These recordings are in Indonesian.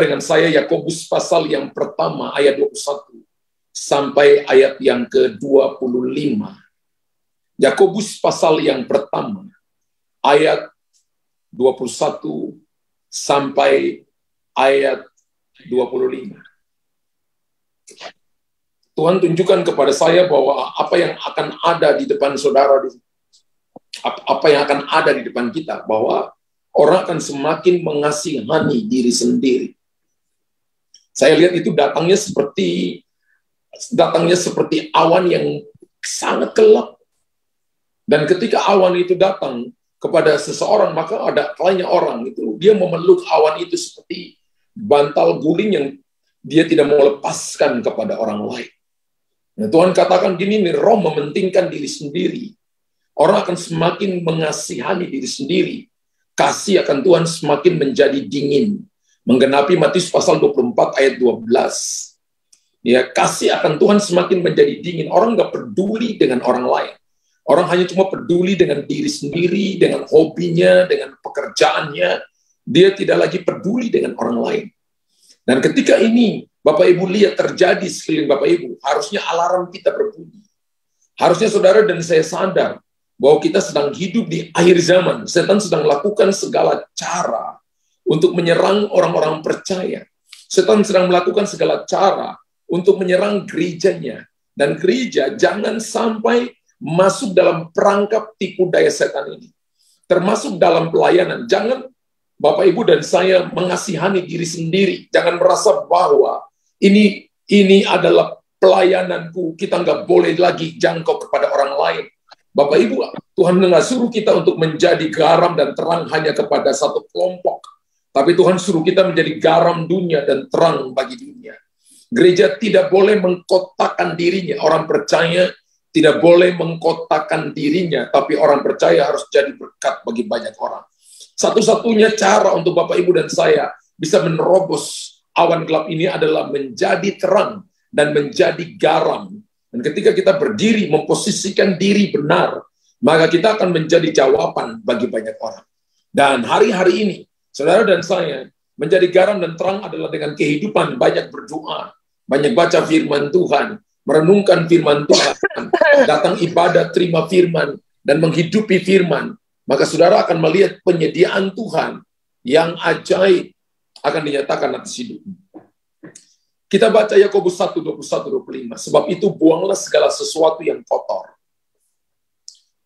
dengan saya Yakobus pasal yang pertama ayat 21 sampai ayat yang ke-25. Yakobus pasal yang pertama ayat 21 sampai ayat 25. Tuhan tunjukkan kepada saya bahwa apa yang akan ada di depan saudara, apa yang akan ada di depan kita, bahwa orang akan semakin mengasihani diri sendiri. Saya lihat itu datangnya seperti awan yang sangat gelap. Dan ketika awan itu datang kepada seseorang, maka ada lainnya orang itu, dia memeluk awan itu seperti bantal guling yang dia tidak mau lepaskan kepada orang lain. Nah, Tuhan katakan gini nih, roh mementingkan diri sendiri. Orang akan semakin mengasihani diri sendiri. Kasih akan Tuhan semakin menjadi dingin. Menggenapi Matius pasal 24 ayat 12. Ya, kasih akan Tuhan semakin menjadi dingin. Orang nggak peduli dengan orang lain. Orang hanya cuma peduli dengan diri sendiri, dengan hobinya, dengan pekerjaannya. Dia tidak lagi peduli dengan orang lain. Dan ketika ini, Bapak Ibu lihat terjadi sekeliling Bapak Ibu, harusnya alarm kita berbunyi. Harusnya saudara dan saya sadar bahwa kita sedang hidup di akhir zaman. Setan sedang melakukan segala cara untuk menyerang orang-orang percaya. Setan sedang melakukan segala cara untuk menyerang gerejanya. Dan gereja jangan sampai masuk dalam perangkap tipu daya setan ini. Termasuk dalam pelayanan. Jangan Bapak Ibu dan saya mengasihani diri sendiri. Jangan merasa bahwa ini adalah pelayananku. Kita nggak boleh lagi jangkau kepada orang lain. Bapak Ibu, Tuhan nggak suruh kita untuk menjadi garam dan terang hanya kepada satu kelompok. Tapi Tuhan suruh kita menjadi garam dunia dan terang bagi dunia. Gereja tidak boleh mengkotakkan dirinya. Orang percaya tidak boleh mengkotakkan dirinya. Tapi orang percaya harus jadi berkat bagi banyak orang. Satu-satunya cara untuk Bapak Ibu dan saya bisa menerobos awan gelap ini adalah menjadi terang dan menjadi garam. Dan ketika kita berdiri, memposisikan diri benar, maka kita akan menjadi jawaban bagi banyak orang. Dan hari-hari ini, saudara dan saya, menjadi garam dan terang adalah dengan kehidupan, banyak berdoa, banyak baca firman Tuhan, merenungkan firman Tuhan, datang ibadah, terima firman, dan menghidupi firman. Maka saudara akan melihat penyediaan Tuhan yang ajaib akan dinyatakan atas hidup. Kita baca Yakobus 1, 21, 25. Sebab itu buanglah segala sesuatu yang kotor.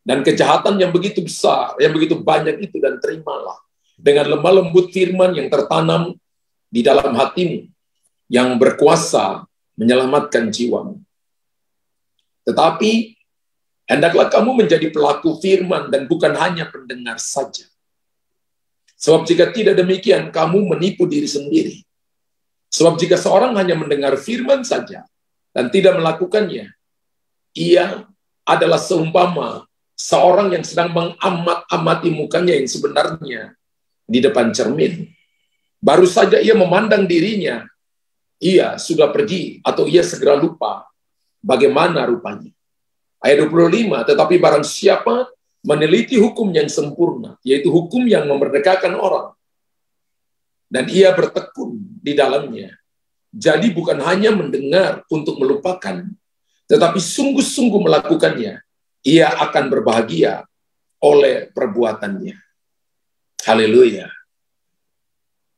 Dan kejahatan yang begitu besar, yang begitu banyak itu, dan terimalah. Dengan lemah lembut firman yang tertanam di dalam hatimu, yang berkuasa menyelamatkan jiwamu. Tetapi hendaklah kamu menjadi pelaku firman dan bukan hanya pendengar saja. Sebab jika tidak demikian, kamu menipu diri sendiri. Sebab jika seorang hanya mendengar firman saja dan tidak melakukannya, ia adalah seumpama seorang yang sedang mengamat-amati mukanya yang sebenarnya di depan cermin. Baru saja ia memandang dirinya, ia sudah pergi atau ia segera lupa bagaimana rupanya. Ayat 25, tetapi barang siapa meneliti hukum yang sempurna, yaitu hukum yang memerdekakan orang, dan ia bertekun di dalamnya. Jadi bukan hanya mendengar untuk melupakan, tetapi sungguh-sungguh melakukannya, ia akan berbahagia oleh perbuatannya. Haleluya.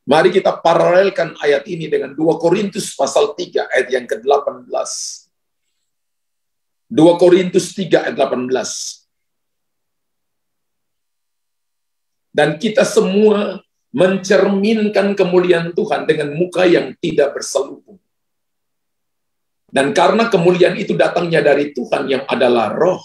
Mari kita paralelkan ayat ini dengan 2 Korintus pasal 3 ayat yang ke-18. 2 Korintus 3 ayat 18. Dan kita semua mencerminkan kemuliaan Tuhan dengan muka yang tidak berselubung. Dan karena kemuliaan itu datangnya dari Tuhan yang adalah roh,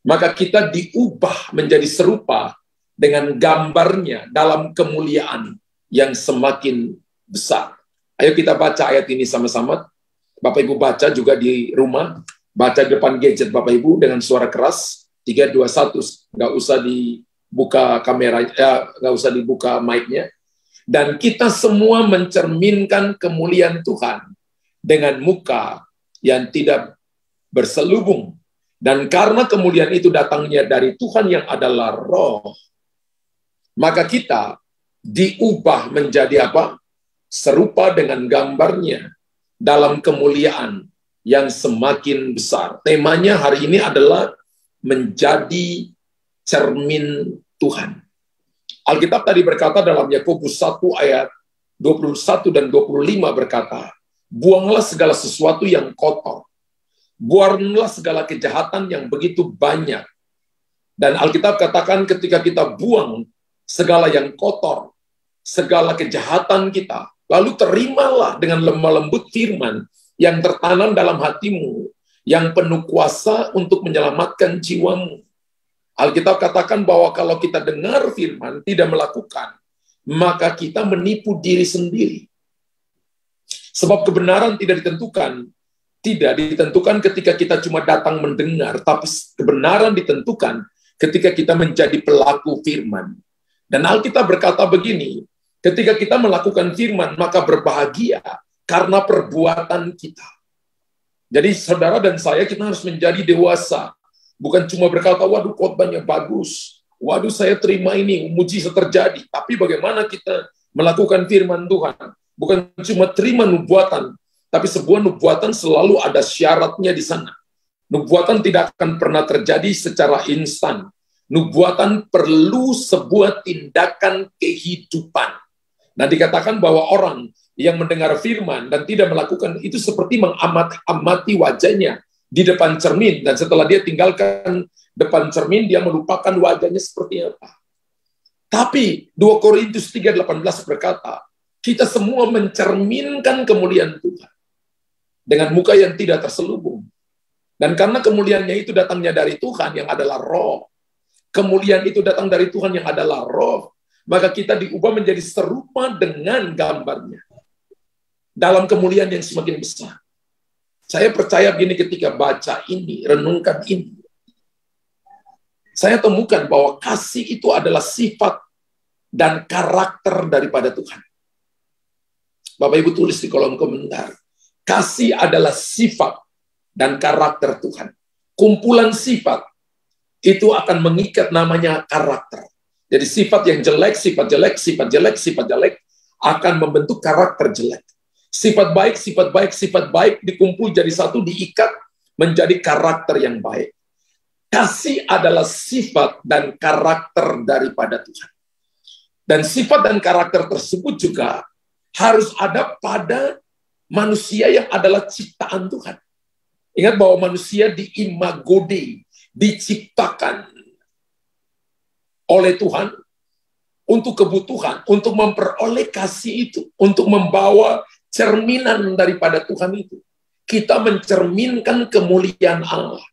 maka kita diubah menjadi serupa dengan gambarnya dalam kemuliaan yang semakin besar. Ayo kita baca ayat ini sama-sama. Bapak Ibu baca juga di rumah, baca depan gadget Bapak Ibu dengan suara keras. 3, 2, 1, nggak usah dibuka kamera, nggak usah dibuka mic-nya. Dan kita semua mencerminkan kemuliaan Tuhan dengan muka yang tidak berselubung. Dan karena kemuliaan itu datangnya dari Tuhan yang adalah roh, maka kita diubah menjadi apa? Serupa dengan gambarnya dalam kemuliaan yang semakin besar. Temanya hari ini adalah menjadi cermin Tuhan. Alkitab tadi berkata dalam Yakobus 1 ayat 21 dan 25 berkata, buanglah segala sesuatu yang kotor, buanglah segala kejahatan yang begitu banyak. Dan Alkitab katakan ketika kita buang segala yang kotor, segala kejahatan kita, lalu terimalah dengan lemah lembut firman yang tertanam dalam hatimu, yang penuh kuasa untuk menyelamatkan jiwamu. Alkitab katakan bahwa kalau kita dengar firman, tidak melakukan, maka kita menipu diri sendiri. Sebab kebenaran tidak ditentukan ketika kita cuma datang mendengar, tapi kebenaran ditentukan ketika kita menjadi pelaku firman. Dan Alkitab berkata begini, ketika kita melakukan firman, maka berbahagia karena perbuatan kita. Jadi saudara dan saya, kita harus menjadi dewasa. Bukan cuma berkata, waduh khotbahnya bagus, waduh saya terima ini, mujizat terjadi. Tapi bagaimana kita melakukan firman Tuhan? Bukan cuma terima nubuatan, tapi sebuah nubuatan selalu ada syaratnya di sana. Nubuatan tidak akan pernah terjadi secara instan. Nubuatan perlu sebuah tindakan kehidupan. Nah, dikatakan bahwa orang yang mendengar firman dan tidak melakukan itu seperti mengamati wajahnya di depan cermin, dan setelah dia tinggalkan depan cermin, dia melupakan wajahnya seperti apa. Tapi 2 Korintus 3:18 berkata, kita semua mencerminkan kemuliaan Tuhan dengan muka yang tidak terselubung. Dan karena kemuliaannya itu datangnya dari Tuhan yang adalah roh, kemuliaan itu datang dari Tuhan yang adalah roh, maka kita diubah menjadi serupa dengan gambarnya dalam kemuliaan yang semakin besar. Saya percaya gini, ketika baca ini, renungkan ini, saya temukan bahwa kasih itu adalah sifat dan karakter daripada Tuhan. Bapak Ibu tulis di kolom komentar, kasih adalah sifat dan karakter Tuhan. Kumpulan sifat itu akan mengikat namanya karakter. Jadi sifat yang jelek, sifat jelek, sifat jelek, sifat jelek akan membentuk karakter jelek. Sifat baik, sifat baik, sifat baik dikumpul jadi satu, diikat menjadi karakter yang baik. Kasih adalah sifat dan karakter daripada Tuhan. Dan sifat dan karakter tersebut juga harus ada pada manusia yang adalah ciptaan Tuhan. Ingat bahwa manusia di-imago Dei, diciptakan oleh Tuhan untuk kebutuhan, untuk memperoleh kasih itu, untuk membawa cerminan daripada Tuhan itu. Kita mencerminkan kemuliaan Allah.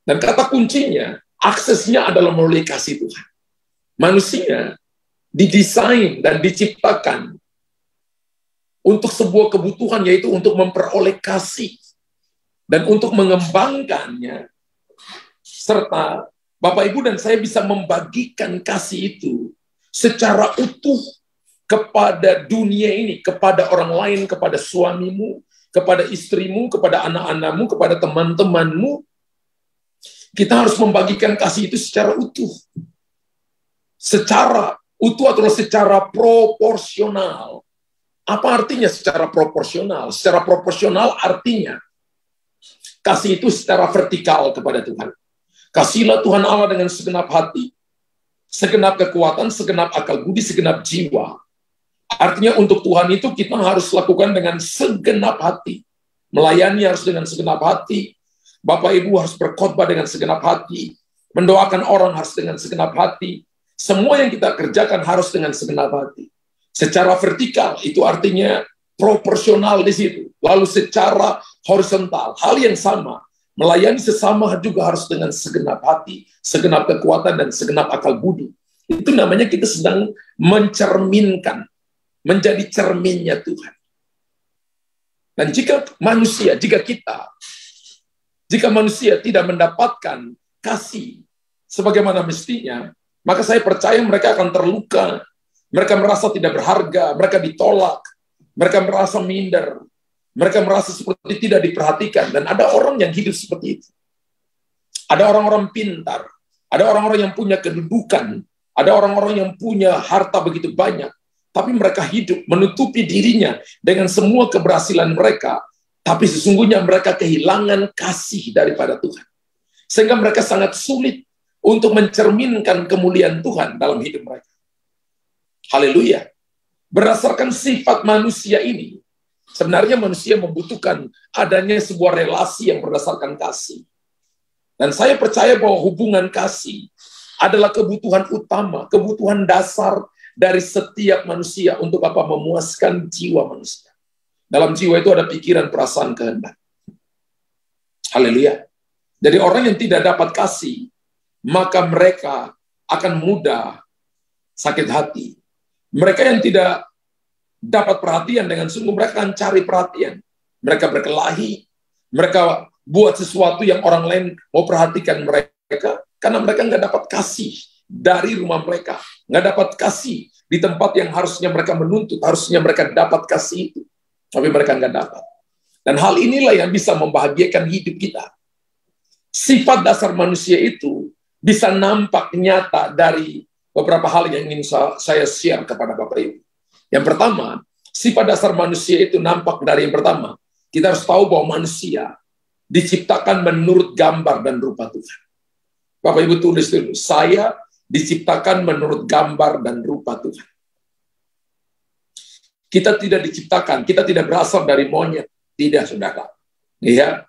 Dan kata kuncinya, aksesnya adalah melalui kasih Tuhan. Manusia didesain dan diciptakan untuk sebuah kebutuhan, yaitu untuk memperoleh kasih dan untuk mengembangkannya, serta Bapak Ibu dan saya bisa membagikan kasih itu secara utuh kepada dunia ini, kepada orang lain, kepada suamimu, kepada istrimu, kepada anak-anakmu, kepada teman-temanmu. Kita harus membagikan kasih itu secara utuh. Secara utuh atau secara proporsional. Apa artinya secara proporsional? Secara proporsional artinya kasih itu secara vertikal kepada Tuhan. Kasihlah Tuhan Allah dengan segenap hati, segenap kekuatan, segenap akal budi, segenap jiwa. Artinya untuk Tuhan itu kita harus lakukan dengan segenap hati. Melayani harus dengan segenap hati. Bapak Ibu harus berkhotbah dengan segenap hati. Mendoakan orang harus dengan segenap hati. Semua yang kita kerjakan harus dengan segenap hati. Secara vertikal itu artinya proporsional di situ. Lalu secara horizontal, hal yang sama. Melayani sesama juga harus dengan segenap hati, segenap kekuatan, dan segenap akal budi. Itu namanya kita sedang mencerminkan, menjadi cerminnya Tuhan. Dan jika manusia tidak mendapatkan kasih sebagaimana mestinya, maka saya percaya mereka akan terluka, mereka merasa tidak berharga, mereka ditolak, mereka merasa minder, mereka merasa seperti tidak diperhatikan. Dan ada orang yang hidup seperti itu. Ada orang-orang pintar, ada orang-orang yang punya kedudukan, Ada orang-orang yang punya harta begitu banyak, tapi mereka hidup menutupi dirinya dengan semua keberhasilan mereka, tapi sesungguhnya mereka kehilangan kasih daripada Tuhan. Sehingga mereka sangat sulit untuk mencerminkan kemuliaan Tuhan dalam hidup mereka. Haleluya. Berdasarkan sifat manusia ini, sebenarnya manusia membutuhkan adanya sebuah relasi yang berdasarkan kasih. Dan saya percaya bahwa hubungan kasih adalah kebutuhan utama, kebutuhan dasar dari setiap manusia untuk apa? Memuaskan jiwa manusia. Dalam jiwa itu ada pikiran, perasaan, kehendak. Haleluya. Jadi orang yang tidak dapat kasih, maka mereka akan mudah sakit hati. Mereka yang tidak dapat perhatian dengan sungguh, mereka akan cari perhatian. Mereka berkelahi, mereka buat sesuatu yang orang lain mau perhatikan mereka, karena mereka nggak dapat kasih dari rumah mereka, nggak dapat kasih di tempat yang harusnya mereka menuntut, harusnya mereka dapat kasih itu, tapi mereka nggak dapat. Dan hal inilah yang bisa membahagiakan hidup kita. Sifat dasar manusia itu bisa nampak nyata dari beberapa hal yang ingin saya share kepada Bapak Ibu. Yang pertama, sifat dasar manusia itu nampak dari yang pertama. Kita harus tahu bahwa manusia diciptakan menurut gambar dan rupa Tuhan. Bapak Ibu tulis dulu, saya diciptakan menurut gambar dan rupa Tuhan. Kita tidak diciptakan, kita tidak berasal dari monyet, tidak, saudara. Ya,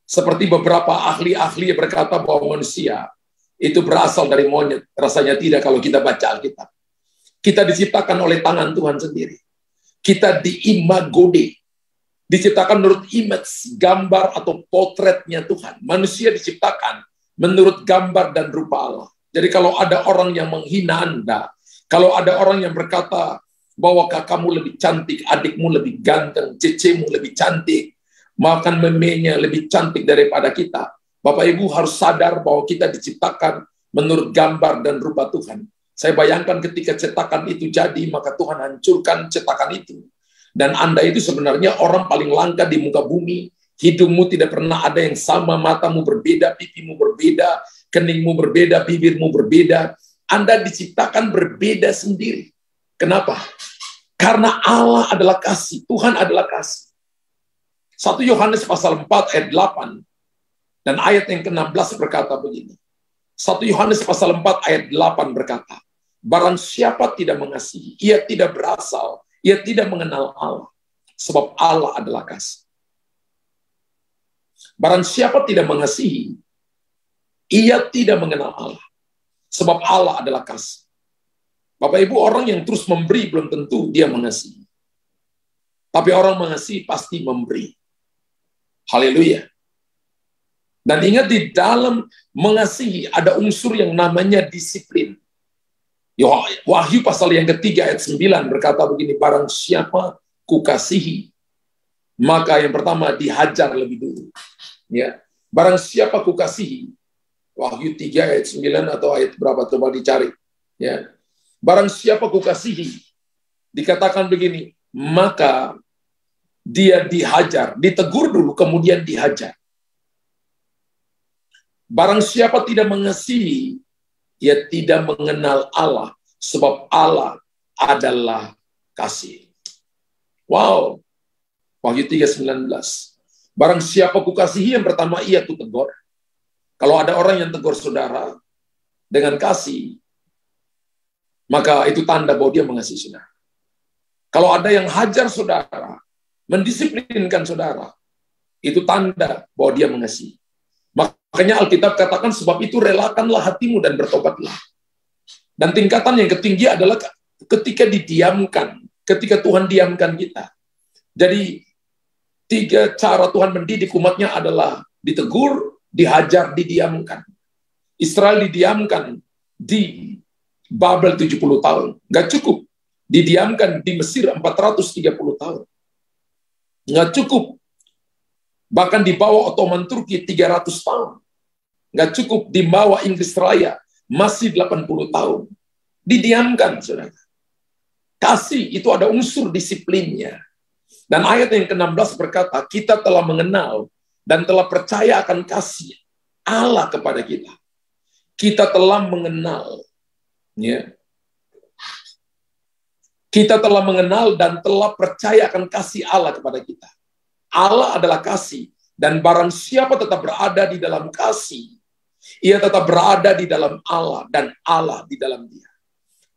seperti beberapa ahli-ahli berkata bahwa manusia itu berasal dari monyet. Rasanya tidak kalau kita baca Alkitab. Kita diciptakan oleh tangan Tuhan sendiri. Kita diimagode, diciptakan menurut image, gambar atau potretnya Tuhan. Manusia diciptakan menurut gambar dan rupa Allah. Jadi kalau ada orang yang menghina Anda, kalau ada orang yang berkata bahwa kakakmu lebih cantik, adikmu lebih ganteng, cecemu lebih cantik, makan memenya lebih cantik daripada kita, Bapak Ibu harus sadar bahwa kita diciptakan menurut gambar dan rupa Tuhan. Saya bayangkan ketika cetakan itu jadi, maka Tuhan hancurkan cetakan itu. Dan Anda itu sebenarnya orang paling langka di muka bumi. Hidungmu tidak pernah ada yang sama, matamu berbeda, pipimu berbeda, keningmu berbeda, bibirmu berbeda. Anda diciptakan berbeda sendiri. Kenapa? Karena Allah adalah kasih, Tuhan adalah kasih. 1 Yohanes pasal 4 ayat 8 dan ayat yang ke-16 berkata begini. 1 Yohanes pasal 4 ayat 8 berkata, barang siapa tidak mengasihi, ia tidak berasal, ia tidak mengenal Allah, sebab Allah adalah kasih. Barang siapa tidak mengasihi, ia tidak mengenal Allah, sebab Allah adalah kasih. Bapak Ibu, orang yang terus memberi belum tentu dia mengasihi. Tapi orang mengasihi pasti memberi. Haleluya. Dan ingat, di dalam mengasihi ada unsur yang namanya disiplin. Wahyu pasal yang ketiga ayat 9 berkata begini, barang siapa kukasihi, maka yang pertama dihajar lebih dulu. Ya, barang siapa kukasihi, Wahyu 3 ayat 9 atau ayat berapa, coba dicari. Ya, barang siapa kukasihi, dikatakan begini, maka dia dihajar, ditegur dulu, kemudian dihajar. Barang siapa tidak mengasihi, ia tidak mengenal Allah, sebab Allah adalah kasih. Wow, Wahyu 3:19. Barang siapa kukasihi, yang pertama ia kutegur. Kalau ada orang yang tegur saudara dengan kasih, maka itu tanda bahwa dia mengasihi saudara. Kalau ada yang hajar saudara, mendisiplinkan saudara, itu tanda bahwa dia mengasihi. Makanya Alkitab katakan, sebab itu relakanlah hatimu dan bertobatlah. Dan tingkatan yang ketinggi adalah ketika didiamkan, ketika Tuhan diamkan kita. Jadi 3 cara Tuhan mendidik umatnya adalah ditegur, dihajar, didiamkan. Israel didiamkan di Babel 70 tahun. Nggak cukup. Didiamkan di Mesir 430 tahun. Nggak cukup. Bahkan di bawah Ottoman Turki 300 tahun. Nggak cukup di bawah Inggris Raya masih 80 tahun. Didiamkan, saudara. Kasih itu ada unsur disiplinnya. Dan ayat yang ke-16 berkata, kita telah mengenal dan telah percaya akan kasih Allah kepada kita. Kita telah mengenal Ya. Kita telah mengenal dan telah percaya akan kasih Allah kepada kita. Allah adalah kasih, dan barang siapa tetap berada di dalam kasih, ia tetap berada di dalam Allah, dan Allah di dalam dia.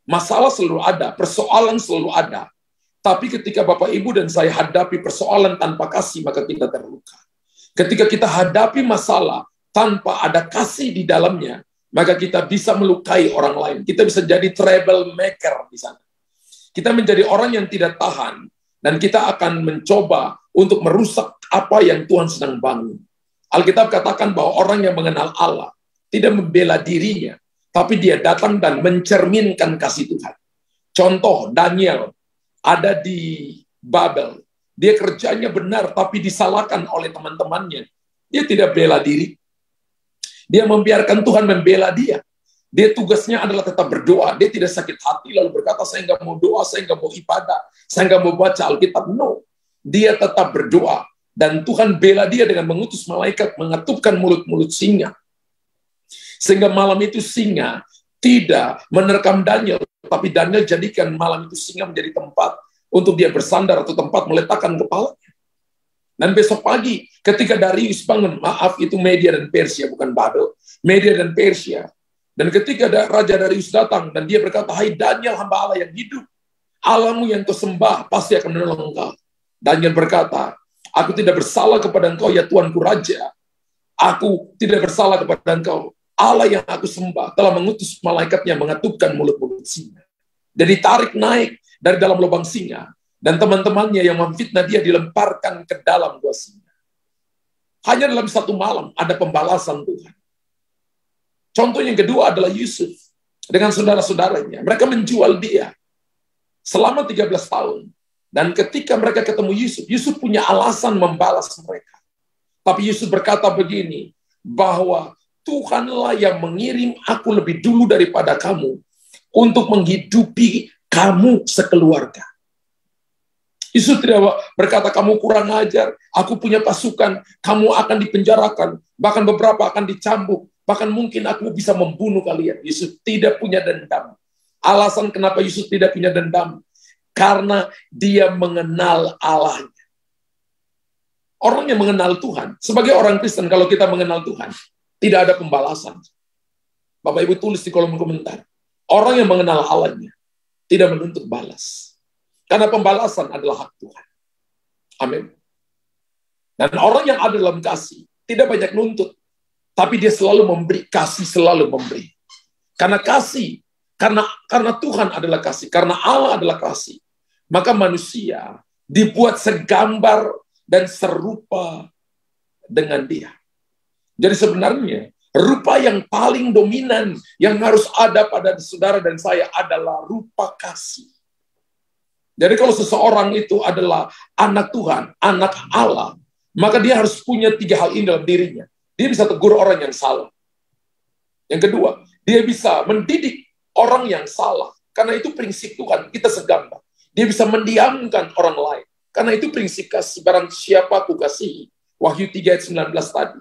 Masalah selalu ada, persoalan selalu ada, tapi ketika Bapak, Ibu, dan saya hadapi persoalan tanpa kasih, maka kita terluka. Ketika kita hadapi masalah tanpa ada kasih di dalamnya, maka kita bisa melukai orang lain. Kita bisa jadi troublemaker di sana. Kita menjadi orang yang tidak tahan, dan kita akan mencoba untuk merusak apa yang Tuhan sedang bangun. Alkitab katakan bahwa orang yang mengenal Allah tidak membela dirinya, tapi dia datang dan mencerminkan kasih Tuhan. Contoh, Daniel ada di Babel. Dia kerjanya benar, tapi disalahkan oleh teman-temannya. Dia tidak bela diri. Dia membiarkan Tuhan membela dia. Dia tugasnya adalah tetap berdoa. Dia tidak sakit hati lalu berkata, saya nggak mau doa, saya nggak mau ibadah, saya nggak mau baca Alkitab. No. Dia tetap berdoa. Dan Tuhan bela dia dengan mengutus malaikat mengetupkan mulut-mulut singa. Sehingga malam itu singa tidak menerkam Daniel, tapi Daniel jadikan malam itu singa menjadi tempat untuk dia bersandar atau tempat meletakkan kepalanya. Dan besok pagi ketika Darius bangun, maaf itu Media dan Persia, bukan Babel, Media dan Persia. Dan ketika Raja Darius datang dan dia berkata, hai Daniel, hamba Allah yang hidup, Allahmu yang kau sembah pasti akan menolong engkau. Daniel berkata, aku tidak bersalah kepada engkau ya Tuanku Raja. Aku tidak bersalah kepada engkau. Allah yang aku sembah telah mengutus malaikatnya mengetupkan mulut-mulut singa. Jadi tarik naik dari dalam lubang singa. Dan teman-temannya yang memfitnah dia dilemparkan ke dalam gua singa. Hanya dalam satu malam ada pembalasan Tuhan. Contoh yang kedua adalah Yusuf dengan saudara-saudaranya. Mereka menjual dia selama 13 tahun. Dan ketika mereka ketemu Yusuf, Yusuf punya alasan membalas mereka. Tapi Yusuf berkata begini, bahwa Tuhanlah yang mengirim aku lebih dulu daripada kamu untuk menghidupi kamu sekeluarga. Yusuf tidak berkata, kamu kurang ajar, aku punya pasukan, kamu akan dipenjarakan, bahkan beberapa akan dicambuk, bahkan mungkin aku bisa membunuh kalian. Yusuf tidak punya dendam. Alasan kenapa Yusuf tidak punya dendam, karena dia mengenal Allahnya. Orang yang mengenal Tuhan, sebagai orang Kristen, kalau kita mengenal Tuhan, tidak ada pembalasan. Bapak Ibu tulis di kolom komentar. Orang yang mengenal Allahnya tidak menuntut balas. Karena pembalasan adalah hak Tuhan. Amin. Dan orang yang ada dalam kasih tidak banyak nuntut, tapi dia selalu memberi, kasih selalu memberi. Karena kasih, karena Tuhan adalah kasih, karena Allah adalah kasih, maka manusia dibuat segambar dan serupa dengan dia. Jadi sebenarnya rupa yang paling dominan yang harus ada pada saudara dan saya adalah rupa kasih. Jadi kalau seseorang itu adalah anak Tuhan, anak Allah, maka dia harus punya 3 hal ini dalam dirinya. Dia bisa tegur orang yang salah. Yang kedua, dia bisa mendidik orang yang salah. Karena itu prinsip Tuhan, kita segambar. Dia bisa mendiamkan orang lain. Karena itu prinsip kasih, barang siapa ku kasihi. Wahyu 3 ayat 19 tadi.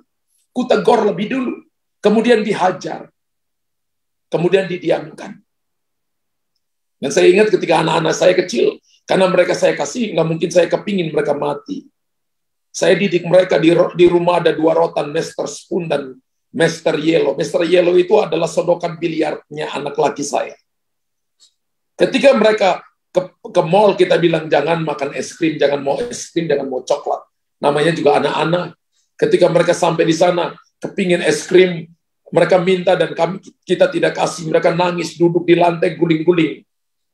Ku tegur lebih dulu, kemudian dihajar, kemudian didiamkan. Dan saya ingat ketika anak-anak saya kecil, karena mereka saya kasih, nggak mungkin saya kepingin mereka mati. Saya didik mereka di rumah ada 2 rotan, Master Spoon dan Master Yellow. Master Yellow itu adalah sodokan biliarnya anak laki saya. Ketika mereka ke mall, kita bilang jangan makan es krim, jangan mau es krim, jangan mau coklat. Namanya juga anak-anak. Ketika mereka sampai di sana, kepingin es krim, mereka minta dan kita tidak kasih. Mereka nangis, duduk di lantai, guling-guling.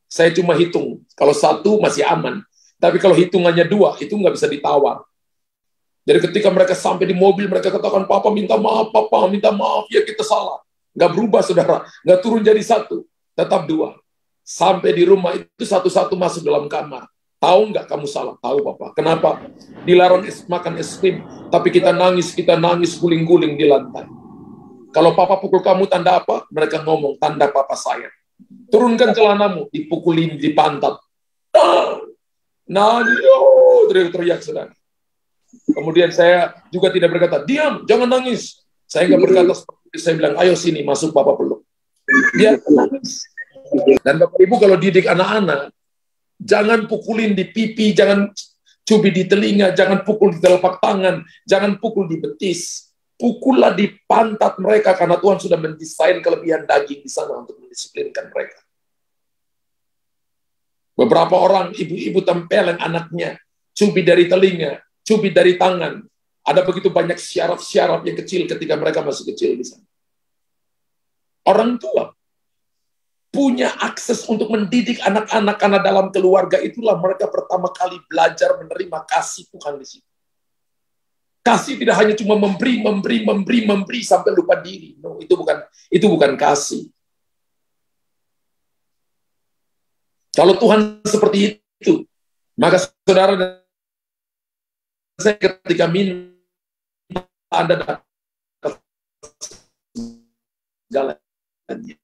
Saya cuma hitung. Kalau 1 masih aman. Tapi kalau hitungannya 2, itu nggak bisa ditawar. Jadi ketika mereka sampai di mobil, mereka katakan, Papa minta maaf, ya kita salah. Nggak berubah, saudara. Nggak turun jadi 1, tetap 2. Sampai di rumah itu satu-satu masuk dalam kamar. Tahu nggak kamu salah? Tahu, Papa. Kenapa? Dilarang makan es krim, tapi kita nangis guling-guling di lantai. Kalau Papa pukul kamu, tanda apa? Mereka ngomong, tanda Papa sayang. Turunkan celanamu, dipukulin di pantat. Teriak-teriak, saudara. Kemudian saya juga tidak berkata, diam, jangan nangis. Saya nggak berkata seperti itu. Saya bilang, ayo sini, masuk Papa peluk. Dia nangis. Dan Bapak Ibu kalau didik anak-anak, jangan pukulin di pipi, jangan cubit di telinga, jangan pukul di telapak tangan, jangan pukul di betis. Pukullah di pantat mereka karena Tuhan sudah mendesain kelebihan daging di sana untuk mendisiplinkan mereka. Beberapa orang ibu-ibu tempeleng anaknya, cubit dari telinga, cubit dari tangan. Ada begitu banyak syaraf-syaraf yang kecil ketika mereka masih kecil di sana. Orang tua punya akses untuk mendidik anak-anak karena dalam keluarga itulah mereka pertama kali belajar menerima kasih Tuhan di situ. Kasih tidak hanya cuma memberi sampai lupa diri. No, itu bukan kasih. Kalau Tuhan seperti itu, maka saudara dan saya ketika minta Anda dapat segalanya.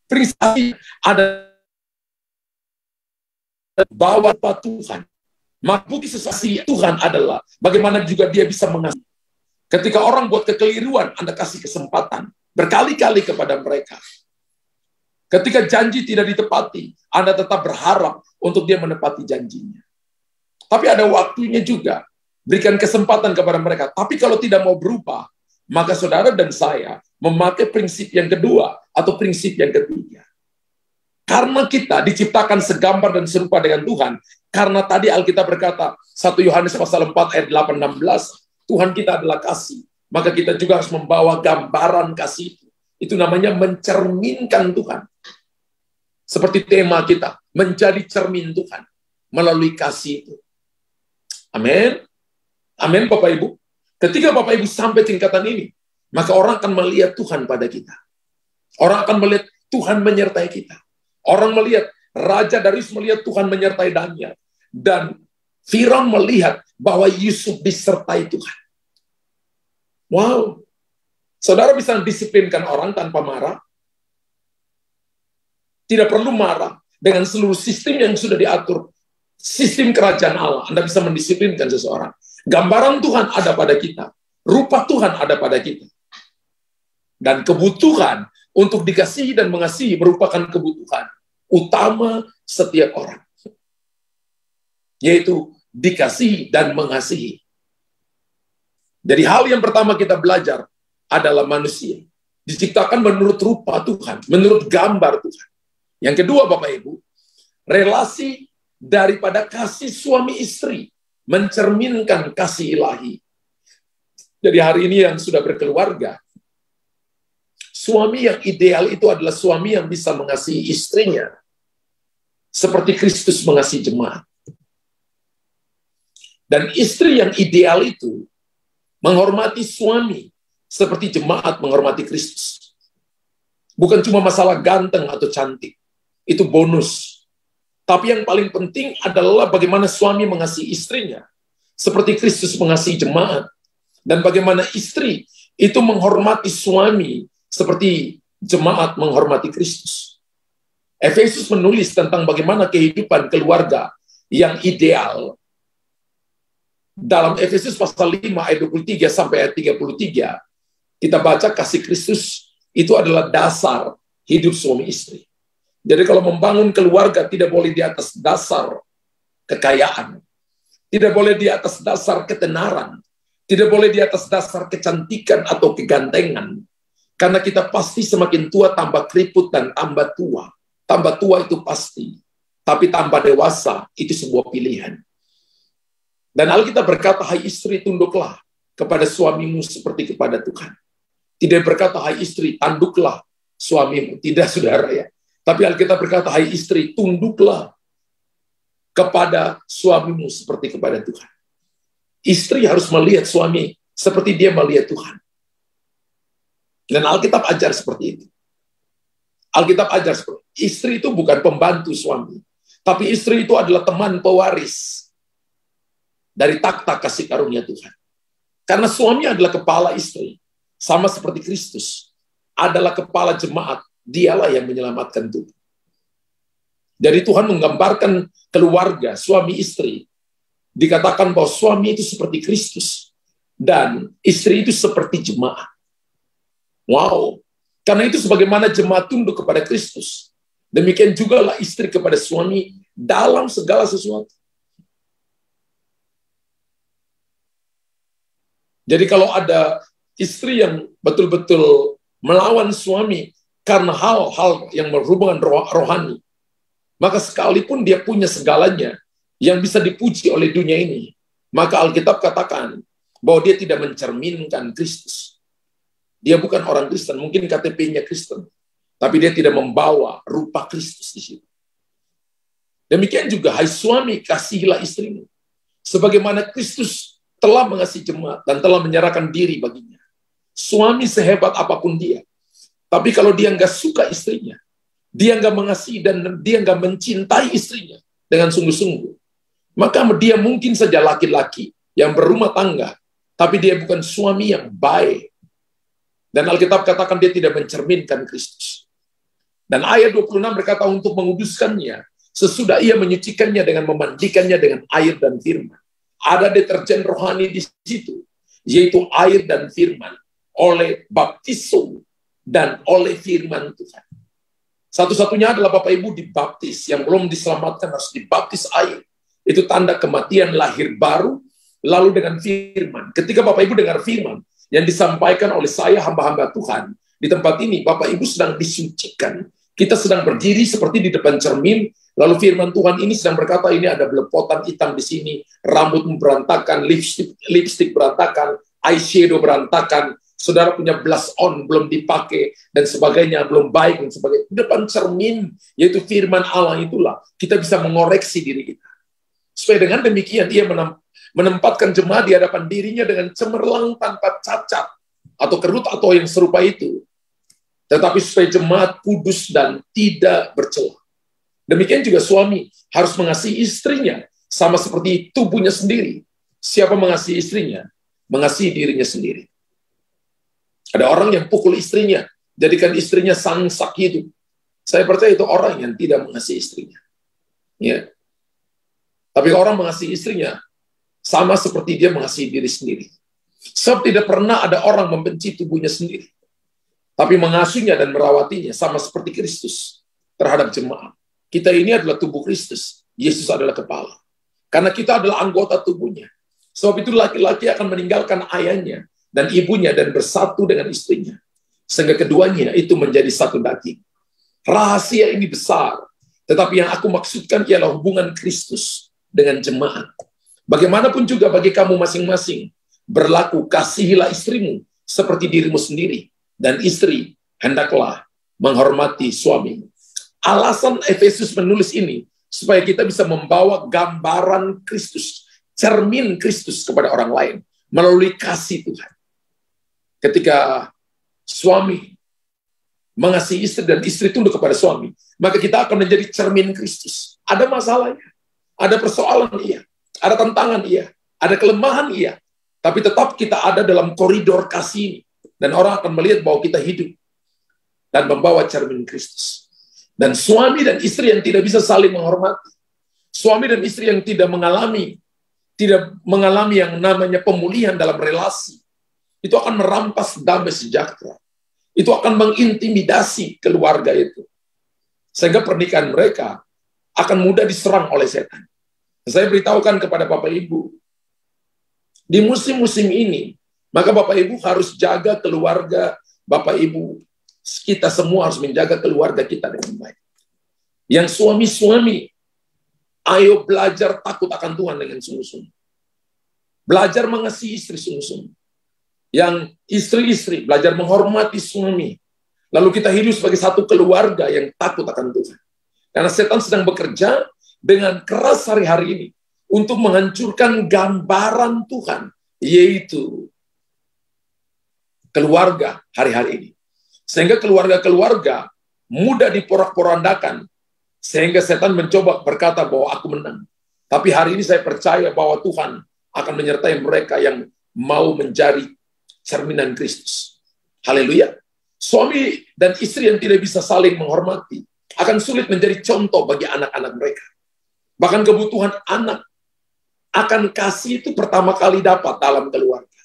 Prinsip ada bawa Tuhan. Maka bukti sesuatu Tuhan adalah bagaimana juga dia bisa mengasihi. Ketika orang buat kekeliruan, Anda kasih kesempatan berkali-kali kepada mereka. Ketika janji tidak ditepati, Anda tetap berharap untuk dia menepati janjinya. Tapi ada waktunya juga. Berikan kesempatan kepada mereka. Tapi kalau tidak mau berubah, maka saudara dan saya memakai prinsip yang kedua atau prinsip yang ketiga. Karena kita diciptakan segambar dan serupa dengan Tuhan, karena tadi Alkitab berkata, 1 Yohanes pasal 4 ayat 8-16, Tuhan kita adalah kasih, maka kita juga harus membawa gambaran kasih itu. Itu namanya mencerminkan Tuhan. Seperti tema kita, menjadi cermin Tuhan melalui kasih itu. Amin. Amin Bapak Ibu. Ketika Bapak Ibu sampai tingkatan ini, maka orang akan melihat Tuhan pada kita. Orang akan melihat Tuhan menyertai kita. Orang melihat, Raja Darius melihat Tuhan menyertai Daniel. Dan Firaun melihat bahwa Yusuf disertai Tuhan. Wow. Saudara bisa disiplinkan orang tanpa marah? Tidak perlu marah. Dengan seluruh sistem yang sudah diatur, sistem kerajaan Allah, Anda bisa mendisiplinkan seseorang. Gambaran Tuhan ada pada kita. Rupa Tuhan ada pada kita. Dan kebutuhan untuk dikasihi dan mengasihi merupakan kebutuhan utama setiap orang. Yaitu dikasihi dan mengasihi. Jadi hal yang pertama kita belajar adalah manusia. Diciptakan menurut rupa Tuhan, menurut gambar Tuhan. Yang kedua Bapak Ibu, relasi daripada kasih suami istri mencerminkan kasih ilahi. Jadi hari ini yang sudah berkeluarga, suami yang ideal itu adalah suami yang bisa mengasihi istrinya seperti Kristus mengasihi jemaat. Dan istri yang ideal itu menghormati suami seperti jemaat menghormati Kristus. Bukan cuma masalah ganteng atau cantik, itu bonus. Tapi yang paling penting adalah bagaimana suami mengasihi istrinya seperti Kristus mengasihi jemaat. Dan bagaimana istri itu menghormati suami seperti jemaat menghormati Kristus. Efesus menulis tentang bagaimana kehidupan keluarga yang ideal. Dalam Efesus pasal 5 ayat 23 sampai ayat 33, kita baca kasih Kristus itu adalah dasar hidup suami istri. Jadi kalau membangun keluarga tidak boleh di atas dasar kekayaan. Tidak boleh di atas dasar ketenaran. Tidak boleh di atas dasar kecantikan atau kegantengan. Karena kita pasti semakin tua tambah keriput dan tambah tua. Tambah tua itu pasti. Tapi tambah dewasa itu sebuah pilihan. Dan Alkitab berkata, hai istri tunduklah kepada suamimu seperti kepada Tuhan. Tidak berkata, hai istri tanduklah suamimu. Tidak saudara ya. Tapi Alkitab berkata, hai istri tunduklah kepada suamimu seperti kepada Tuhan. Istri harus melihat suami seperti dia melihat Tuhan. Dan Alkitab ajar seperti itu. Alkitab ajar seperti itu. Istri itu bukan pembantu suami. Tapi istri itu adalah teman pewaris dari takhta kasih karunia Tuhan. Karena suami adalah kepala istri. Sama seperti Kristus adalah kepala jemaat. Dialah yang menyelamatkan tubuh. Jadi Tuhan menggambarkan keluarga, suami istri. Dikatakan bahwa suami itu seperti Kristus dan istri itu seperti jemaat. Wow. Karena itu sebagaimana jemaat tunduk kepada Kristus, demikian juga lah istri kepada suami dalam segala sesuatu. Jadi kalau ada istri yang betul-betul melawan suami karena hal-hal yang berhubungan rohani, maka sekalipun dia punya segalanya yang bisa dipuji oleh dunia ini, maka Alkitab katakan bahwa dia tidak mencerminkan Kristus. Dia bukan orang Kristen, mungkin KTP-nya Kristen, tapi dia tidak membawa rupa Kristus di situ. Demikian juga, hai suami, kasihilah istrimu, sebagaimana Kristus telah mengasihi jemaat dan telah menyerahkan diri baginya. Suami sehebat apapun dia, tapi kalau dia nggak suka istrinya, dia nggak mengasihi dan dia nggak mencintai istrinya dengan sungguh-sungguh, maka dia mungkin saja laki-laki yang berumah tangga, tapi dia bukan suami yang baik. Dan Alkitab katakan dia tidak mencerminkan Kristus. Dan ayat 26 berkata untuk menguduskannya, sesudah ia menyucikannya dengan memandikannya dengan air dan firman. Ada deterjen rohani di situ, yaitu air dan firman, oleh baptiso dan oleh firman Tuhan. Satu-satunya adalah Bapak Ibu dibaptis, yang belum diselamatkan harus dibaptis air. Itu tanda kematian lahir baru, lalu dengan firman. Ketika Bapak Ibu dengar firman yang disampaikan oleh saya, hamba-hamba Tuhan, di tempat ini, Bapak Ibu sedang disucikan. Kita sedang berdiri seperti di depan cermin, lalu firman Tuhan ini sedang berkata, ini ada belepotan hitam di sini, rambutmu berantakan, lipstick berantakan, eyeshadow berantakan, saudara punya blush on belum dipakai, dan sebagainya, belum baik, dan sebagainya. Di depan cermin, yaitu firman Allah itulah, kita bisa mengoreksi diri kita. Supaya dengan demikian, ia menempatkan jemaat di hadapan dirinya dengan cemerlang tanpa cacat, atau kerut atau yang serupa itu. Tetapi supaya jemaat kudus dan tidak bercela. Demikian juga suami harus mengasihi istrinya, sama seperti tubuhnya sendiri. Siapa mengasihi istrinya? Mengasihi dirinya sendiri. Ada orang yang pukul istrinya, jadikan istrinya sangsak hidup. Saya percaya itu orang yang tidak mengasihi istrinya. Ya. Tapi orang mengasihi istrinya, sama seperti dia mengasihi diri sendiri. Sebab tidak pernah ada orang membenci tubuhnya sendiri, tapi mengasuhnya dan merawatinya, sama seperti Kristus terhadap jemaat. Kita ini adalah tubuh Kristus. Yesus adalah kepala. Karena kita adalah anggota tubuhnya. Sebab itu laki-laki akan meninggalkan ayahnya dan ibunya dan bersatu dengan istrinya. Sehingga keduanya itu menjadi satu daging. Rahasia ini besar. Tetapi yang aku maksudkan ialah hubungan Kristus dengan jemaat. Bagaimanapun juga bagi kamu masing-masing, berlaku kasihilah istrimu seperti dirimu sendiri, dan istri hendaklah menghormati suamimu. Alasan Efesus menulis ini, supaya kita bisa membawa gambaran Kristus, cermin Kristus kepada orang lain, melalui kasih Tuhan. Ketika suami mengasihi istri dan istri tunduk kepada suami, maka kita akan menjadi cermin Kristus. Ada masalahnya, ada persoalan iya, ada tantangan iya, ada kelemahan iya, tapi tetap kita ada dalam koridor kasih ini. Dan orang akan melihat bahwa kita hidup dan membawa cermin Kristus. Dan suami dan istri yang tidak bisa saling menghormati, suami dan istri yang tidak mengalami yang namanya pemulihan dalam relasi, itu akan merampas damai sejahtera. Itu akan mengintimidasi keluarga itu. Sehingga pernikahan mereka akan mudah diserang oleh setan. Saya beritahukan kepada Bapak Ibu, di musim-musim ini, maka Bapak Ibu harus jaga keluarga Bapak Ibu. Kita semua harus menjaga keluarga kita dengan baik. Yang suami-suami, ayo belajar takut akan Tuhan dengan sungguh-sungguh. Belajar mengasihi istri sungguh-sungguh. Yang istri-istri belajar menghormati suami. Lalu kita hidup sebagai satu keluarga yang takut akan Tuhan. Karena setan sedang bekerja dengan keras hari-hari ini untuk menghancurkan gambaran Tuhan, yaitu keluarga hari-hari ini. Sehingga keluarga-keluarga mudah diporak-porandakan, sehingga setan mencoba berkata bahwa aku menang. Tapi hari ini saya percaya bahwa Tuhan akan menyertai mereka yang mau menjadi cerminan Kristus. Haleluya. Suami dan istri yang tidak bisa saling menghormati akan sulit menjadi contoh bagi anak-anak mereka. Bahkan kebutuhan anak akan kasih itu pertama kali dapat dalam keluarga.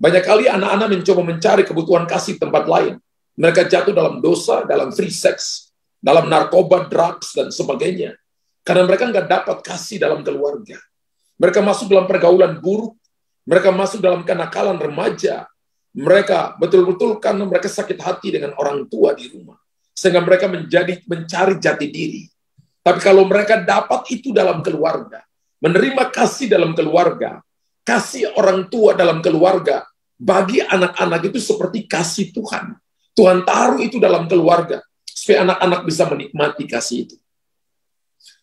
Banyak kali anak-anak mencoba mencari kebutuhan kasih tempat lain. Mereka jatuh dalam dosa, dalam free sex, dalam narkoba, drugs, dan sebagainya. Karena mereka nggak dapat kasih dalam keluarga. Mereka masuk dalam pergaulan buruk, mereka masuk dalam kenakalan remaja, mereka betul-betul karena mereka sakit hati dengan orang tua di rumah, sehingga mereka mencari jati diri. Tapi kalau mereka dapat itu dalam keluarga, menerima kasih dalam keluarga, kasih orang tua dalam keluarga, bagi anak-anak itu seperti kasih Tuhan. Tuhan taruh itu dalam keluarga, supaya anak-anak bisa menikmati kasih itu.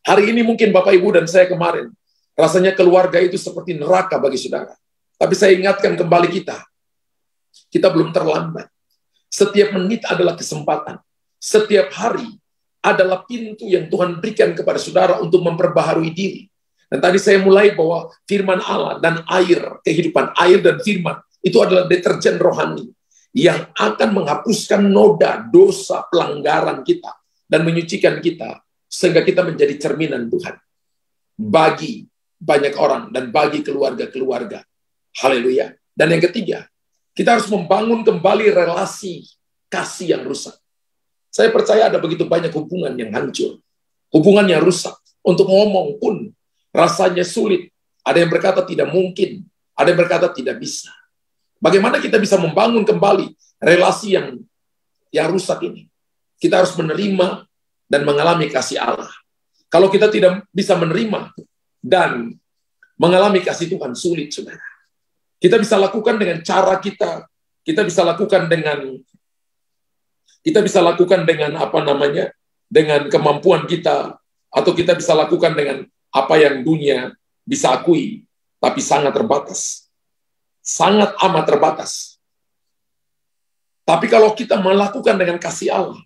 Hari ini mungkin Bapak Ibu dan saya kemarin, rasanya keluarga itu seperti neraka bagi saudara. Tapi saya ingatkan kembali kita belum terlambat. Setiap menit adalah kesempatan. Setiap hari adalah pintu yang Tuhan berikan kepada saudara untuk memperbaharui diri. Dan tadi saya mulai bahwa firman Allah dan air, kehidupan air dan firman, itu adalah deterjen rohani yang akan menghapuskan noda, dosa, pelanggaran kita, dan menyucikan kita, sehingga kita menjadi cerminan Tuhan bagi banyak orang dan bagi keluarga-keluarga. Haleluya. Dan yang ketiga, kita harus membangun kembali relasi kasih yang rusak. Saya percaya ada begitu banyak hubungan yang hancur, hubungan yang rusak. Untuk ngomong pun rasanya sulit. Ada yang berkata tidak mungkin, ada yang berkata tidak bisa. Bagaimana kita bisa membangun kembali relasi yang rusak ini? Kita harus menerima dan mengalami kasih Allah. Kalau kita tidak bisa menerima dan mengalami kasih Tuhan, sulit, saudara. Kita bisa lakukan dengan cara kita bisa lakukan dengan dengan kemampuan kita, atau kita bisa lakukan dengan apa yang dunia bisa akui, tapi sangat terbatas. Sangat amat terbatas. Tapi kalau kita melakukan dengan kasih Allah,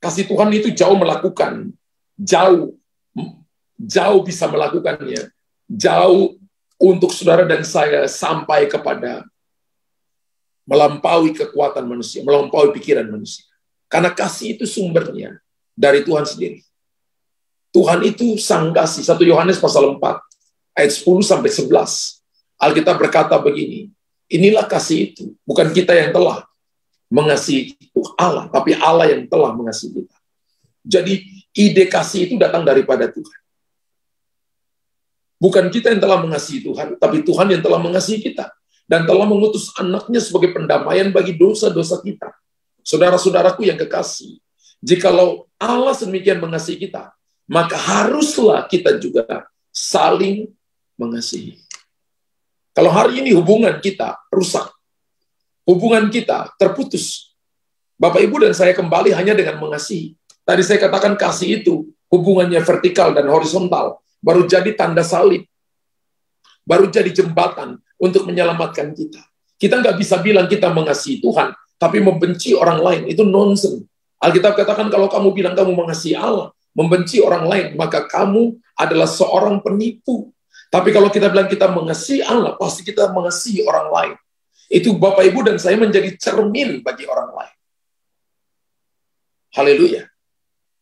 kasih Tuhan itu jauh melakukan, jauh bisa melakukannya, jauh untuk saudara dan saya sampai kepada melampaui kekuatan manusia, melampaui pikiran manusia. Karena kasih itu sumbernya dari Tuhan sendiri. Tuhan itu sang kasih. 1 Yohanes pasal 4, ayat 10-11. Alkitab berkata begini, inilah kasih itu, bukan kita yang telah mengasihi Allah, tapi Allah yang telah mengasihi kita. Jadi ide kasih itu datang daripada Tuhan. Bukan kita yang telah mengasihi Tuhan, tapi Tuhan yang telah mengasihi kita. Dan telah mengutus anaknya sebagai pendamaian bagi dosa-dosa kita. Saudara-saudaraku yang kekasih, jikalau Allah sedemikian mengasihi kita, maka haruslah kita juga saling mengasihi. Kalau hari ini hubungan kita rusak, hubungan kita terputus, Bapak Ibu dan saya kembali hanya dengan mengasihi. Tadi saya katakan kasih itu hubungannya vertikal dan horizontal, baru jadi tanda salib, baru jadi jembatan untuk menyelamatkan kita. Kita nggak bisa bilang kita mengasihi Tuhan, tapi membenci orang lain, itu nonsens. Alkitab katakan kalau kamu bilang kamu mengasihi Allah, membenci orang lain, maka kamu adalah seorang penipu. Tapi kalau kita bilang kita mengasihi Allah, pasti kita mengasihi orang lain. Itu Bapak Ibu dan saya menjadi cermin bagi orang lain. Haleluya.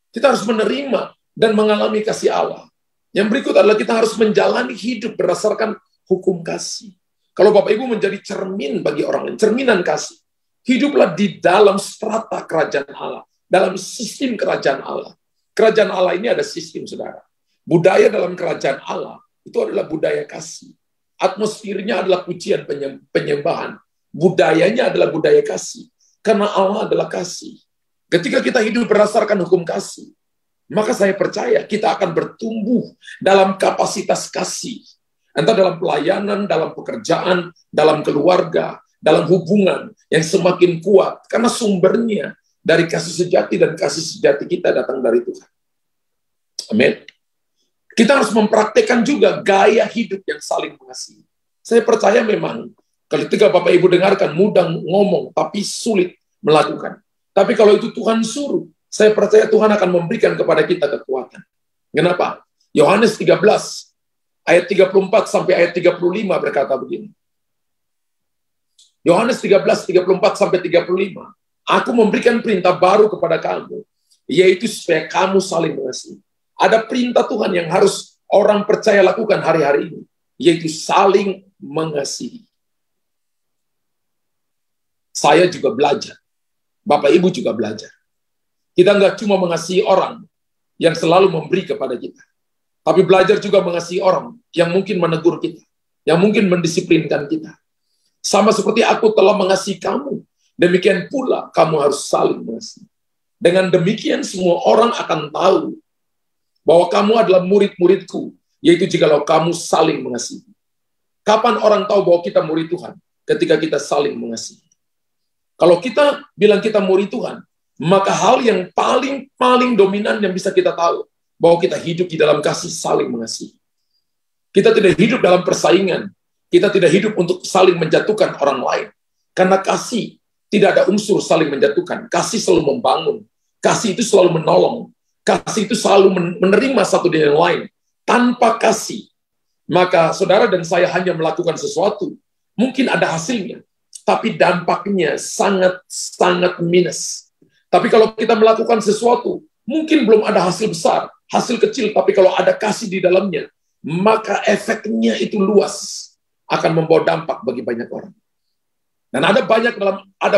Kita harus menerima dan mengalami kasih Allah. Yang berikut adalah kita harus menjalani hidup berdasarkan hukum kasih. Kalau Bapak Ibu menjadi cermin bagi orang lain, cerminan kasih, hiduplah di dalam strata kerajaan Allah, dalam sistem kerajaan Allah. Kerajaan Allah ini ada sistem, saudara. Budaya dalam kerajaan Allah itu adalah budaya kasih. Atmosfernya adalah pujian penyembahan. Budayanya adalah budaya kasih. Karena Allah adalah kasih. Ketika kita hidup berdasarkan hukum kasih, maka saya percaya kita akan bertumbuh dalam kapasitas kasih. Entah dalam pelayanan, dalam pekerjaan, dalam keluarga, dalam hubungan yang semakin kuat. Karena sumbernya dari kasih sejati, dan kasih sejati kita datang dari Tuhan. Amin. Kita harus mempraktekkan juga gaya hidup yang saling mengasihi. Saya percaya memang ketika Bapak Ibu dengarkan mudah ngomong, tapi sulit melakukan. Tapi kalau itu Tuhan suruh, saya percaya Tuhan akan memberikan kepada kita kekuatan. Kenapa? Yohanes 13, ayat 34 sampai ayat 35 berkata begini. Yohanes 13, 34 sampai 35. Aku memberikan perintah baru kepada kamu, yaitu supaya kamu saling mengasihi. Ada perintah Tuhan yang harus orang percaya lakukan hari-hari ini, yaitu saling mengasihi. Saya juga belajar. Bapak Ibu juga belajar. Kita nggak cuma mengasihi orang yang selalu memberi kepada kita, tapi belajar juga mengasihi orang yang mungkin menegur kita, yang mungkin mendisiplinkan kita. Sama seperti aku telah mengasihi kamu, demikian pula kamu harus saling mengasihi. Dengan demikian semua orang akan tahu bahwa kamu adalah murid-muridku, yaitu jikalau kamu saling mengasihi. Kapan orang tahu bahwa kita murid Tuhan? Ketika kita saling mengasihi. Kalau kita bilang kita murid Tuhan, maka hal yang paling dominan yang bisa kita tahu, bahwa kita hidup di dalam kasih saling mengasihi. Kita tidak hidup dalam persaingan. Kita tidak hidup untuk saling menjatuhkan orang lain. Karena kasih tidak ada unsur saling menjatuhkan. Kasih selalu membangun. Kasih itu selalu menolong. Kasih itu selalu menerima satu dari yang lain. Tanpa kasih, maka saudara dan saya hanya melakukan sesuatu. Mungkin ada hasilnya, tapi dampaknya sangat minus. Tapi kalau kita melakukan sesuatu, mungkin belum ada hasil besar, hasil kecil, tapi kalau ada kasih di dalamnya, maka efeknya itu luas, akan membawa dampak bagi banyak orang. Dan ada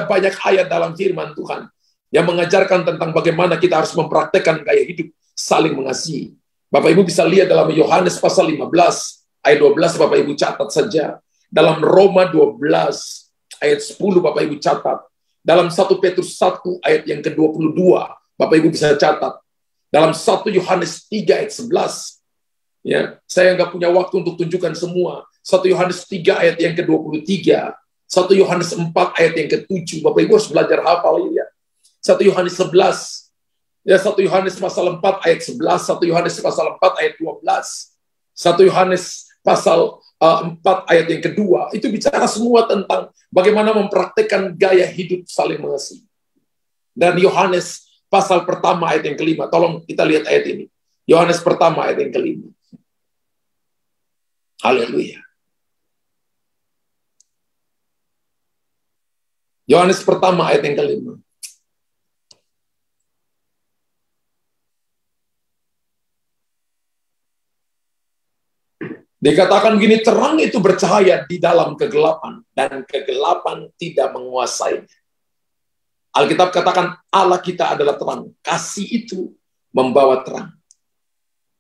banyak ayat dalam firman Tuhan yang mengajarkan tentang bagaimana kita harus mempraktekkan gaya hidup saling mengasihi. Bapak Ibu bisa lihat dalam Yohanes pasal 15 ayat 12, Bapak Ibu catat saja. Dalam Roma 12 ayat 10, Bapak Ibu catat. Dalam 1 Petrus 1 ayat yang ke-22, Bapak Ibu bisa catat. Dalam 1 Yohanes 3 ayat 11, ya, saya nggak punya waktu untuk tunjukkan semua. 1 Yohanes 3 ayat yang ke-23, 1 Yohanes 4 ayat yang ke-7, Bapak Ibu harus belajar hafal ya. 1 Yohanes 11, ya, 1 Yohanes pasal 4 ayat 11, 1 Yohanes pasal 4 ayat 12, 1 Yohanes pasal 4 ayat yang kedua, itu bicara semua tentang bagaimana mempraktekkan gaya hidup saling mengasihi. Dan Yohanes pasal pertama ayat yang kelima, tolong kita lihat ayat ini. Yohanes pertama ayat yang kelima. Haleluya. Yohanes pertama ayat yang kelima. Dikatakan gini, terang itu bercahaya di dalam kegelapan, dan kegelapan tidak menguasainya. Alkitab katakan Allah kita adalah terang. Kasih itu membawa terang.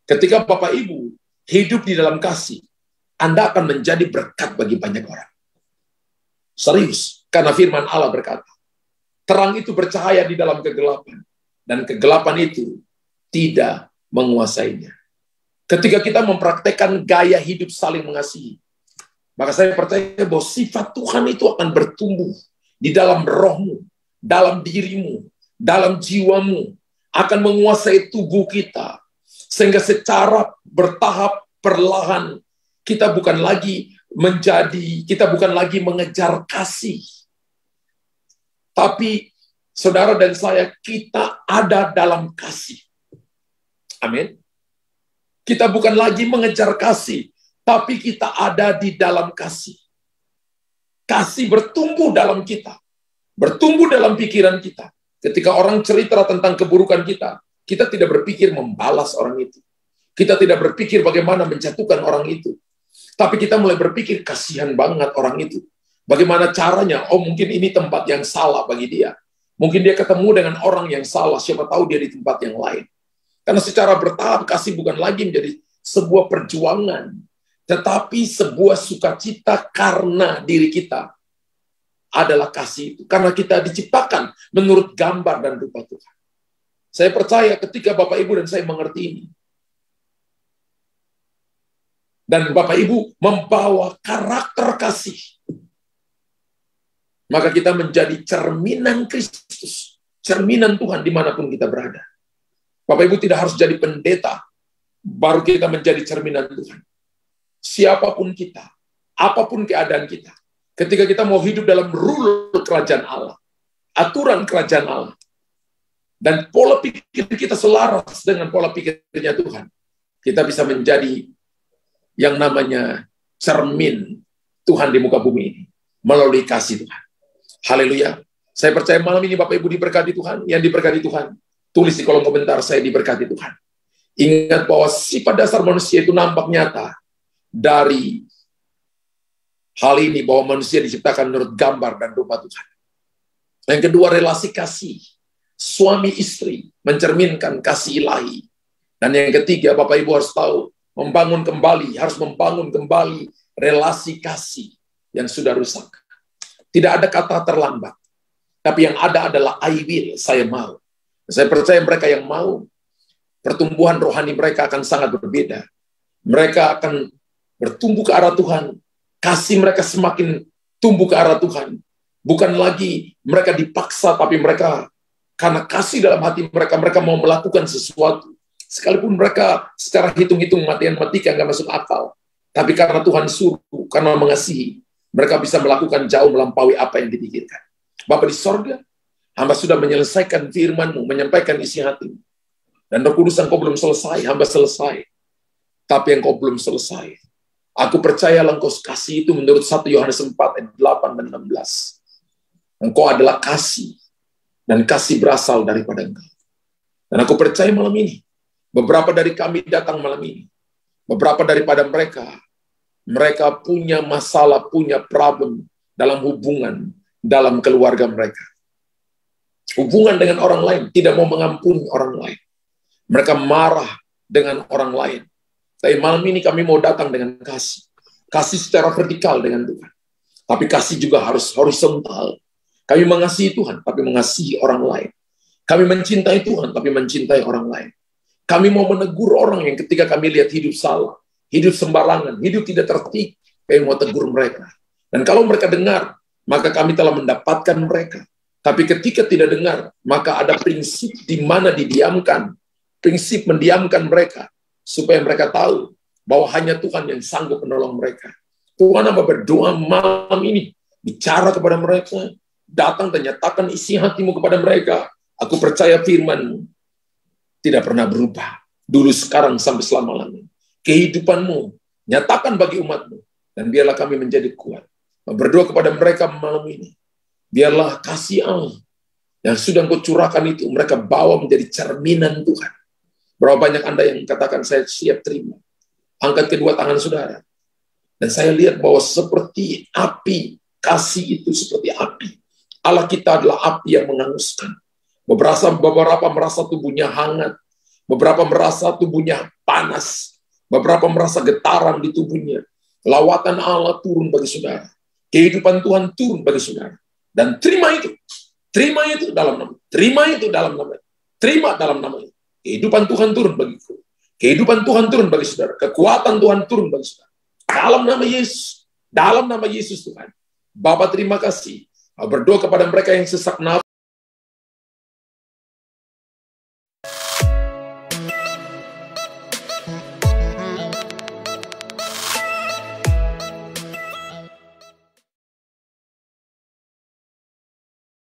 Ketika Bapak Ibu hidup di dalam kasih, Anda akan menjadi berkat bagi banyak orang. Serius, karena firman Allah berkata, terang itu bercahaya di dalam kegelapan, dan kegelapan itu tidak menguasainya. Ketika kita mempraktekkan gaya hidup saling mengasihi, maka saya percaya bahwa sifat Tuhan itu akan bertumbuh di dalam rohmu, dalam dirimu, dalam jiwamu, akan menguasai tubuh kita, sehingga secara bertahap, perlahan, kita bukan lagi mengejar kasih, tapi saudara dan saya, kita ada dalam kasih. Amin. Kita bukan lagi mengejar kasih, tapi kita ada di dalam kasih. Kasih bertumbuh dalam kita, bertumbuh dalam pikiran kita. Ketika orang cerita tentang keburukan kita, kita tidak berpikir membalas orang itu. Kita tidak berpikir bagaimana menjatuhkan orang itu. Tapi kita mulai berpikir, kasihan banget orang itu. Bagaimana caranya? Oh, mungkin ini tempat yang salah bagi dia. Mungkin dia ketemu dengan orang yang salah, siapa tahu dia di tempat yang lain. Karena secara bertahap kasih bukan lagi menjadi sebuah perjuangan, tetapi sebuah sukacita karena diri kita adalah kasih itu. Karena kita diciptakan menurut gambar dan rupa Tuhan. Saya percaya ketika Bapak Ibu dan saya mengerti ini, dan Bapak Ibu membawa karakter kasih, maka kita menjadi cerminan Kristus, cerminan Tuhan dimanapun kita berada. Bapak Ibu tidak harus jadi pendeta, baru kita menjadi cerminan Tuhan. Siapapun kita, apapun keadaan kita, ketika kita mau hidup dalam rule kerajaan Allah, aturan kerajaan Allah, dan pola pikir kita selaras dengan pola pikirnya Tuhan, kita bisa menjadi yang namanya cermin Tuhan di muka bumi ini, melalui kasih Tuhan. Haleluya. Saya percaya malam ini Bapak Ibu diberkati Tuhan, yang diberkati Tuhan. Tulis di kolom komentar, saya diberkati Tuhan. Ingat bahwa sifat dasar manusia itu nampak nyata dari hal ini, bahwa manusia diciptakan menurut gambar dan rupa Tuhan. Yang kedua, relasi kasih. Suami istri mencerminkan kasih ilahi. Dan yang ketiga, Bapak Ibu harus tahu, harus membangun kembali relasi kasih yang sudah rusak. Tidak ada kata terlambat. Tapi yang ada adalah I will, saya mau. Saya percaya mereka yang mau, pertumbuhan rohani mereka akan sangat berbeda. Mereka akan bertumbuh ke arah Tuhan. Kasih mereka semakin tumbuh ke arah Tuhan. Bukan lagi mereka dipaksa, tapi mereka karena kasih dalam hati mereka, mereka mau melakukan sesuatu. Sekalipun mereka secara hitung-hitung matematika nggak masuk akal. Tapi karena Tuhan suruh, karena mengasihi, mereka bisa melakukan jauh melampaui apa yang dipikirkan. Bapa di sorga, hamba sudah menyelesaikan firman-Mu, menyampaikan isi hati-Mu. Dan Roh Kudus, Engkau belum selesai, hamba selesai. Tapi Engkau belum selesai. Aku percaya Engkau kasih itu menurut 1 Yohanes 4 ayat 8 dan 16. Engkau adalah kasih, dan kasih berasal daripada Engkau. Dan aku percaya malam ini, beberapa dari kami datang malam ini, beberapa daripada mereka punya masalah, punya problem dalam hubungan, dalam keluarga mereka. Hubungan dengan orang lain, tidak mau mengampuni orang lain. Mereka marah dengan orang lain. Tapi malam ini kami mau datang dengan kasih. Kasih secara vertikal dengan Tuhan. Tapi kasih juga harus horizontal. Kami mengasihi Tuhan, tapi mengasihi orang lain. Kami mencintai Tuhan, tapi mencintai orang lain. Kami mau menegur orang yang ketika kami lihat hidup salah, hidup sembarangan, hidup tidak tertib, kami mau tegur mereka. Dan kalau mereka dengar, maka kami telah mendapatkan mereka. Tapi ketika tidak dengar, maka ada prinsip di mana didiamkan. Prinsip mendiamkan mereka, supaya mereka tahu bahwa hanya Tuhan yang sanggup menolong mereka. Tuhan, hamba berdoa malam ini, bicara kepada mereka, datang dan nyatakan isi hati-Mu kepada mereka. Aku percaya firman-Mu tidak pernah berubah, dulu, sekarang, sampai selama-lamanya. Kehidupan-Mu nyatakan bagi umat-Mu, dan biarlah kami menjadi kuat. Berdoa kepada mereka malam ini, biarlah kasih Allah yang sudah Engkau curahkan itu, mereka bawa menjadi cerminan Tuhan. Berapa banyak Anda yang katakan, saya siap terima. Angkat kedua tangan saudara. Dan saya lihat bahwa seperti api, kasih itu seperti api. Allah kita adalah api yang menghanguskan. Beberapa merasa tubuhnya hangat. Beberapa merasa tubuhnya panas. Beberapa merasa getaran di tubuhnya. Lawatan Allah turun bagi saudara. Kehidupan Tuhan turun bagi saudara. Dan terima itu. Terima itu dalam nama. Terima itu dalam nama. Terima dalam nama. Kehidupan Tuhan turun bagiku. Kehidupan Tuhan turun bagi saudara. Kekuatan Tuhan turun bagi saudara. Dalam nama Yesus. Dalam nama Yesus Tuhan. Bapa terima kasih. Berdoa kepada mereka yang sesak nafas.